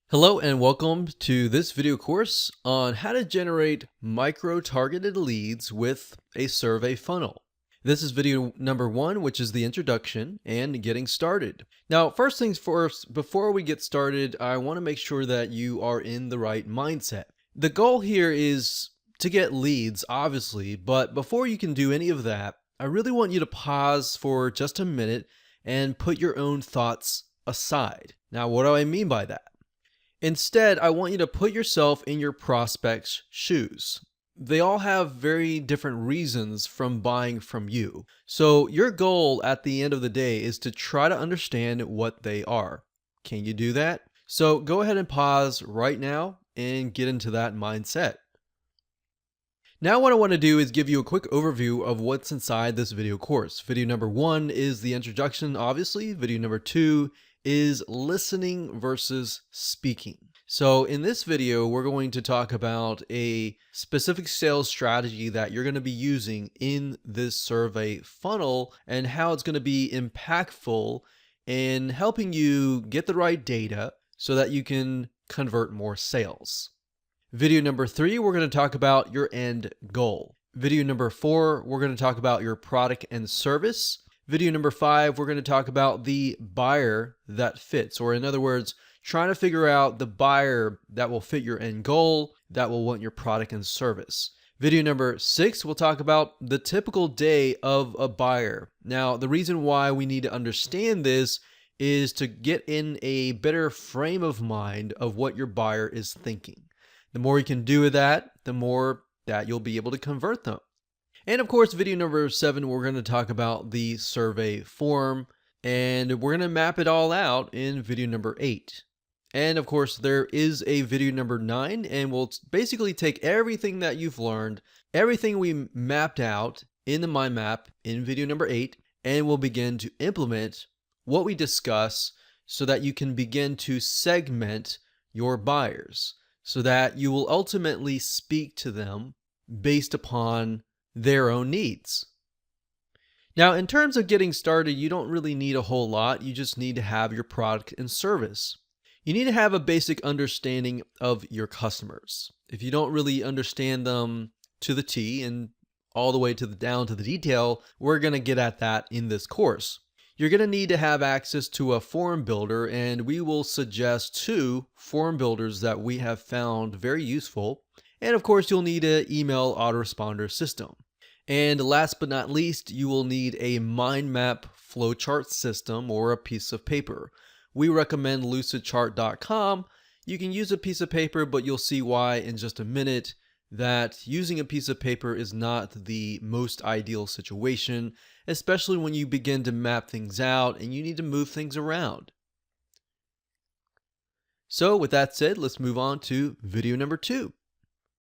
Hello and welcome to this video course on how to generate micro-targeted leads with a survey funnel. This is video number 1, which is the introduction and getting started. Now, first things first, before we get started, I want to make sure that you are in the right mindset. The goal here is to get leads, obviously, but before you can do any of that, I really want you to pause for just a minute and put your own thoughts aside. Now, what do I mean by that? Instead, I want you to put yourself in your prospect's shoes. They all have very different reasons from buying from you. So your goal at the end of the day is to try to understand what they are. Can you do that? So go ahead and pause right now and get into that mindset. Now what I want to do is give you a quick overview of what's inside this video course. Video number 1 is the introduction, obviously. Video number 2 is listening versus speaking. So in this video, we're going to talk about a specific sales strategy that you're going to be using in this survey funnel and how it's going to be impactful in helping you get the right data so that you can convert more sales. Video number 3, we're going to talk about your end goal. Video number 4, we're going to talk about your product and service. Video number 5, we're going to talk about the buyer that fits, or in other words, trying to figure out the buyer that will fit your end goal, that will want your product and service. Video number 6, we'll talk about the typical day of a buyer. Now, the reason why we need to understand this is to get in a better frame of mind of what your buyer is thinking. The more you can do with that, the more that you'll be able to convert them. And of course, video number 7, we're going to talk about the survey form, and we're going to map it all out in video number 8. And of course, there is a video number 9, and we'll basically take everything that you've learned, everything we mapped out in the mind map in video number 8, and we'll begin to implement what we discuss so that you can begin to segment your buyers, so that you will ultimately speak to them based upon their own needs. Now, in terms of getting started, you don't really need a whole lot. You just need to have your product and service. You need to have a basic understanding of your customers. If you don't really understand them to the T and all the way to down to the detail, we're going to get at that in this course. You're going to need to have access to a form builder, and we will suggest 2 form builders that we have found very useful. And of course, you'll need an email autoresponder system. And last but not least, you will need a mind map flowchart system or a piece of paper. We recommend lucidchart.com. You can use a piece of paper, but you'll see why in just a minute that using a piece of paper is not the most ideal situation, especially when you begin to map things out and you need to move things around. So with that said, let's move on to video number 2.